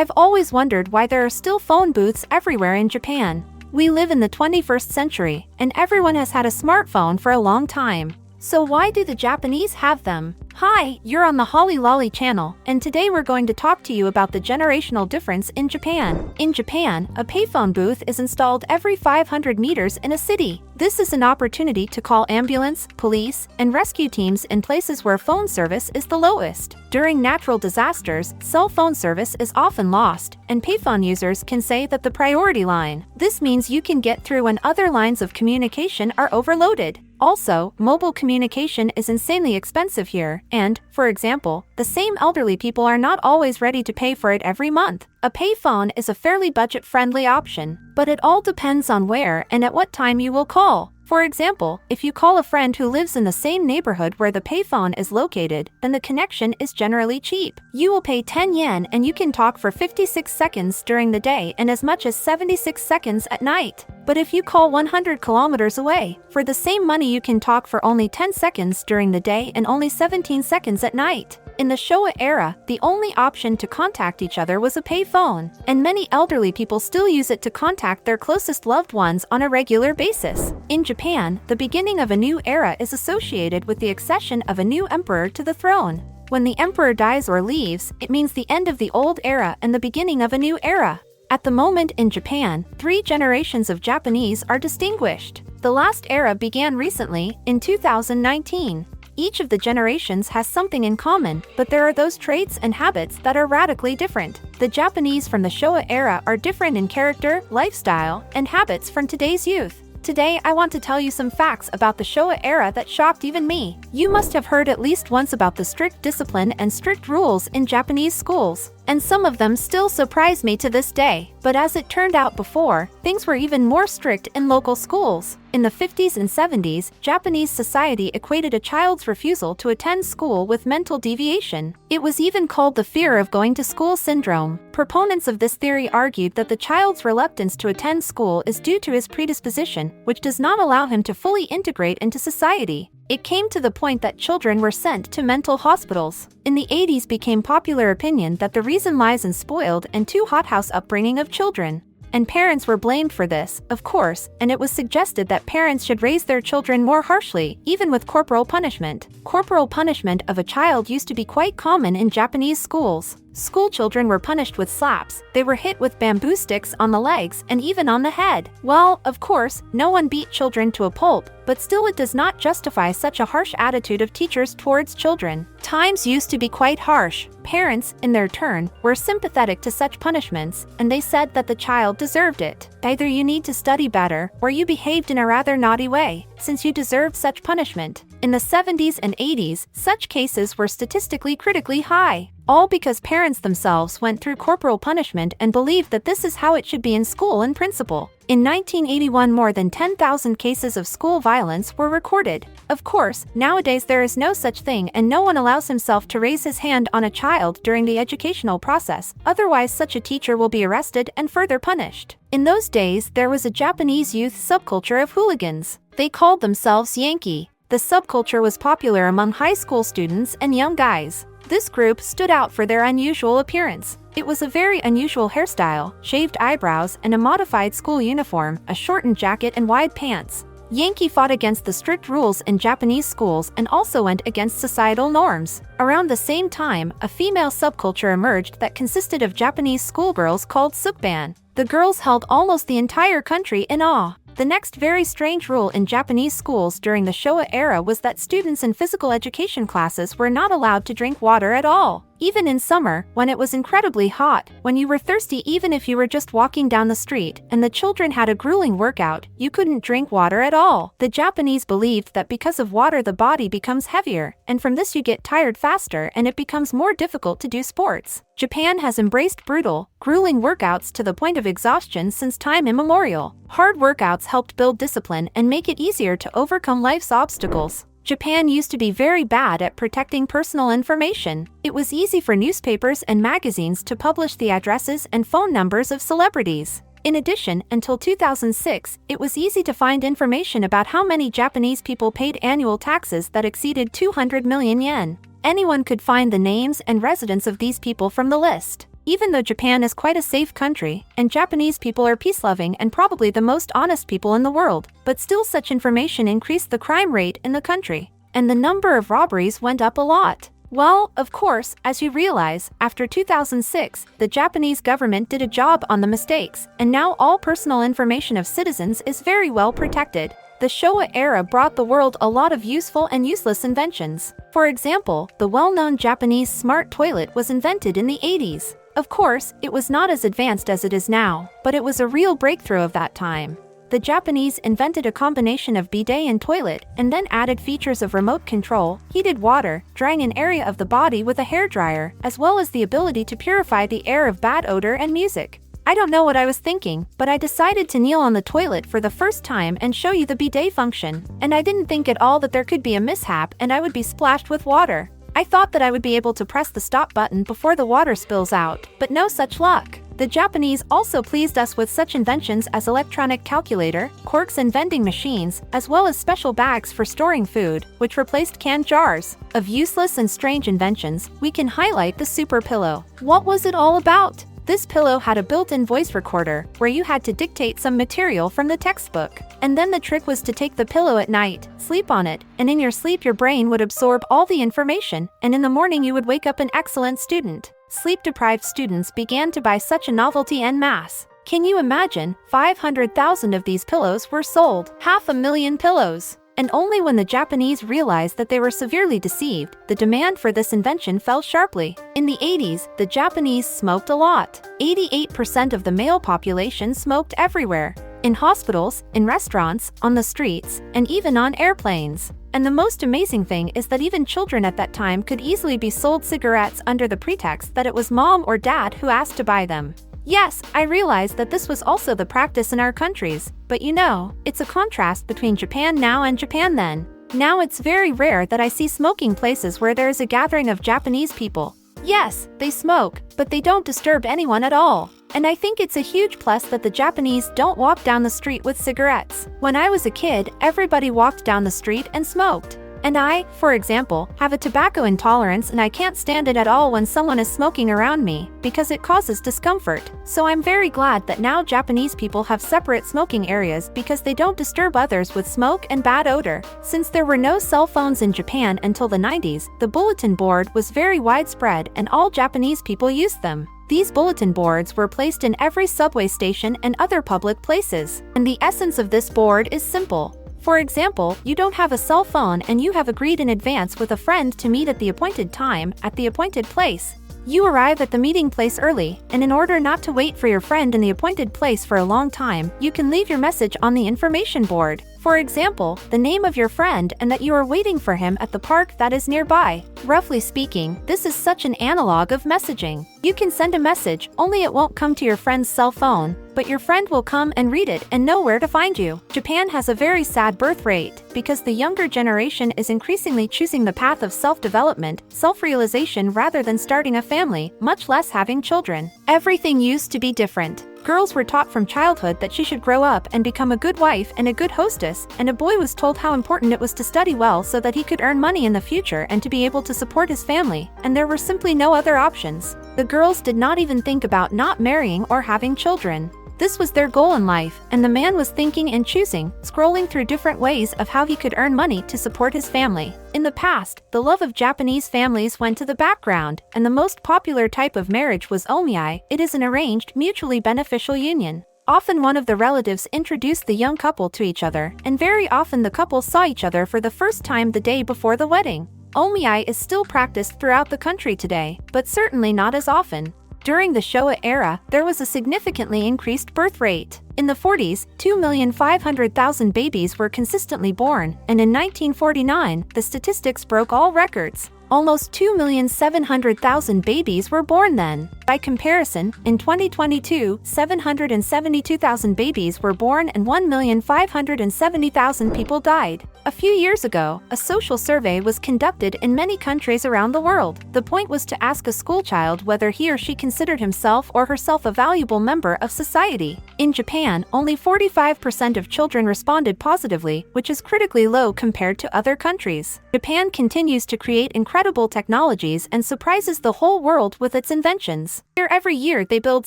I've always wondered why there are still phone booths everywhere in Japan. We live in the 21st century, and everyone has had a smartphone for a long time. So why do the Japanese have them? Hi, you're on the Holly Lolly channel, and today we're going to talk to you about the generational difference in Japan. In Japan, a payphone booth is installed every 500 meters in a city. This is an opportunity to call ambulance, police, and rescue teams in places where phone service is the lowest. During natural disasters, cell phone service is often lost, and payphone users can say that the priority line. This means you can get through when other lines of communication are overloaded. Also, mobile communication is insanely expensive here, and, for example, the same elderly people are not always ready to pay for it every month. A payphone is a fairly budget-friendly option, but it all depends on where and at what time you will call. For example, if you call a friend who lives in the same neighborhood where the payphone is located, then the connection is generally cheap. You will pay 10 yen and you can talk for 56 seconds during the day and as much as 76 seconds at night. But if you call 100 kilometers away, for the same money you can talk for only 10 seconds during the day and only 17 seconds at night. In the Showa era, the only option to contact each other was a payphone, and many elderly people still use it to contact their closest loved ones on a regular basis. In Japan, the beginning of a new era is associated with the accession of a new emperor to the throne. When the emperor dies or leaves, it means the end of the old era and the beginning of a new era. At the moment in Japan, 3 generations of Japanese are distinguished. The last era began recently, in 2019. Each of the generations has something in common, but there are those traits and habits that are radically different. The Japanese from the Showa era are different in character, lifestyle, and habits from today's youth. Today, I want to tell you some facts about the Showa era that shocked even me. You must have heard at least once about the strict discipline and strict rules in Japanese schools, and some of them still surprise me to this day. But as it turned out before, things were even more strict in local schools. In the 50s and 70s, Japanese society equated a child's refusal to attend school with mental deviation. It was even called the fear of going to school syndrome. Proponents of this theory argued that the child's reluctance to attend school is due to his predisposition, which does not allow him to fully integrate into society. It came to the point that children were sent to mental hospitals. In the 80s became popular opinion that the reason lies in spoiled and too hothouse upbringing of children. And parents were blamed for this, of course, and it was suggested that parents should raise their children more harshly, even with corporal punishment. Corporal punishment of a child used to be quite common in Japanese schools. School children were punished with slaps, they were hit with bamboo sticks on the legs and even on the head. Well, of course, no one beat children to a pulp, but still it does not justify such a harsh attitude of teachers towards children. Times used to be quite harsh. Parents, in their turn, were sympathetic to such punishments, and they said that the child deserved it. Either you need to study better, or you behaved in a rather naughty way, since you deserved such punishment. In the 70s and 80s, such cases were statistically critically high. All because parents themselves went through corporal punishment and believed that this is how it should be in school in principle. In 1981, more than 10,000 cases of school violence were recorded. Of course, nowadays there is no such thing and no one allows himself to raise his hand on a child during the educational process, otherwise such a teacher will be arrested and further punished. In those days, there was a Japanese youth subculture of hooligans. They called themselves Yankee. The subculture was popular among high school students and young guys. This group stood out for their unusual appearance. It was a very unusual hairstyle, shaved eyebrows, and a modified school uniform, a shortened jacket and wide pants. Yankee fought against the strict rules in Japanese schools and also went against societal norms. Around the same time, a female subculture emerged that consisted of Japanese schoolgirls called Sukban. The girls held almost the entire country in awe. The next very strange rule in Japanese schools during the Showa era was that students in physical education classes were not allowed to drink water at all. Even in summer, when it was incredibly hot, when you were thirsty even if you were just walking down the street, and the children had a grueling workout, you couldn't drink water at all. The Japanese believed that because of water the body becomes heavier, and from this you get tired faster and it becomes more difficult to do sports. Japan has embraced brutal, grueling workouts to the point of exhaustion since time immemorial. Hard workouts helped build discipline and make it easier to overcome life's obstacles. Japan used to be very bad at protecting personal information. It was easy for newspapers and magazines to publish the addresses and phone numbers of celebrities. In addition, until 2006, it was easy to find information about how many Japanese people paid annual taxes that exceeded 200 million yen. Anyone could find the names and residence of these people from the list. even though Japan is quite a safe country, and Japanese people are peace-loving and probably the most honest people in the world, but still such information increased the crime rate in the country, and the number of robberies went up a lot. Well, of course, as you realize, after 2006, the Japanese government did a job on the mistakes, and now all personal information of citizens is very well protected. The Showa era brought the world a lot of useful and useless inventions. For example, the well-known Japanese smart toilet was invented in the 80s. Of course, it was not as advanced as it is now, but it was a real breakthrough of that time. The Japanese invented a combination of bidet and toilet, and then added features of remote control, heated water, drying an area of the body with a hairdryer, as well as the ability to purify the air of bad odor and music. I don't know what I was thinking, but I decided to kneel on the toilet for the first time and show you the bidet function, and I didn't think at all that there could be a mishap and I would be splashed with water. I thought that I would be able to press the stop button before the water spills out, but no such luck. The Japanese also pleased us with such inventions as electronic calculator, corks and vending machines, as well as special bags for storing food, which replaced canned jars. Of useless and strange inventions, we can highlight the super pillow. What was it all about? This pillow had a built-in voice recorder, where you had to dictate some material from the textbook. And then the trick was to take the pillow at night, sleep on it, and in your sleep your brain would absorb all the information, and in the morning you would wake up an excellent student. Sleep-deprived students began to buy such a novelty en masse. Can you imagine? 500,000 of these pillows were sold. 500,000 pillows! And only when the Japanese realized that they were severely deceived, the demand for this invention fell sharply. In the 80s, the Japanese smoked a lot. 88% of the male population smoked everywhere. In hospitals, in restaurants, on the streets, and even on airplanes. And the most amazing thing is that even children at that time could easily be sold cigarettes under the pretext that it was mom or dad who asked to buy them. Yes, I realize that this was also the practice in our countries, but you know, it's a contrast between Japan now and Japan then. Now it's very rare that I see smoking places where there is a gathering of Japanese people. Yes, they smoke, but they don't disturb anyone at all. And I think it's a huge plus that the Japanese don't walk down the street with cigarettes. When I was a kid, everybody walked down the street and smoked. And I, for example, have a tobacco intolerance and I can't stand it at all when someone is smoking around me, because it causes discomfort. So I'm very glad that now Japanese people have separate smoking areas because they don't disturb others with smoke and bad odor. Since there were no cell phones in Japan until the 90s, the bulletin board was very widespread and all Japanese people used them. These bulletin boards were placed in every subway station and other public places. And the essence of this board is simple. For example, you don't have a cell phone and you have agreed in advance with a friend to meet at the appointed time, at the appointed place. You arrive at the meeting place early, and in order not to wait for your friend in the appointed place for a long time, you can leave your message on the information board. For example, the name of your friend and that you are waiting for him at the park that is nearby. Roughly speaking, this is such an analog of messaging. You can send a message, only it won't come to your friend's cell phone, but your friend will come and read it and know where to find you. Japan has a very sad birth rate, because the younger generation is increasingly choosing the path of self-development, self-realization rather than starting a family, much less having children. Everything used to be different. Girls were taught from childhood that she should grow up and become a good wife and a good hostess, and a boy was told how important it was to study well so that he could earn money in the future and to be able to support his family, and there were simply no other options. The girls did not even think about not marrying or having children. This was their goal in life, and the man was thinking and choosing, scrolling through different ways of how he could earn money to support his family. In the past, the love of Japanese families went to the background, and the most popular type of marriage was omiai. It is an arranged, mutually beneficial union. Often one of the relatives introduced the young couple to each other, and very often the couple saw each other for the first time the day before the wedding. Omiai is still practiced throughout the country today, but certainly not as often. During the Showa era, there was a significantly increased birth rate. In the 40s, 2,500,000 babies were consistently born, and in 1949, the statistics broke all records. Almost 2,700,000 babies were born then. By comparison, in 2022, 772,000 babies were born and 1,570,000 people died. A few years ago, a social survey was conducted in many countries around the world. The point was to ask a schoolchild whether he or she considered himself or herself a valuable member of society. In Japan, only 45% of children responded positively, which is critically low compared to other countries. Japan continues to create incredible technologies and surprises the whole world with its inventions. Here every year they build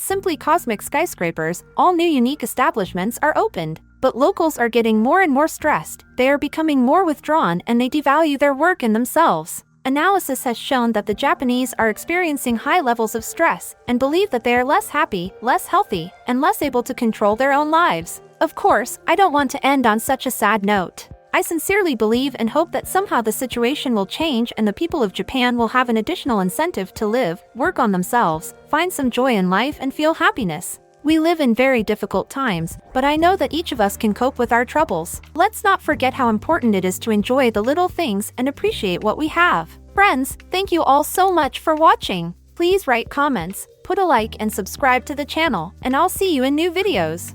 simply cosmic skyscrapers, all new unique establishments are opened. But locals are getting more and more stressed, they are becoming more withdrawn and they devalue their work and themselves. Analysis has shown that the Japanese are experiencing high levels of stress and believe that they are less happy, less healthy, and less able to control their own lives. Of course, I don't want to end on such a sad note. I sincerely believe and hope that somehow the situation will change and the people of Japan will have an additional incentive to live, work on themselves, find some joy in life and feel happiness. We live in very difficult times, but I know that each of us can cope with our troubles. Let's not forget how important it is to enjoy the little things and appreciate what we have. Friends, thank you all so much for watching. Please write comments, put a like and subscribe to the channel, and I'll see you in new videos.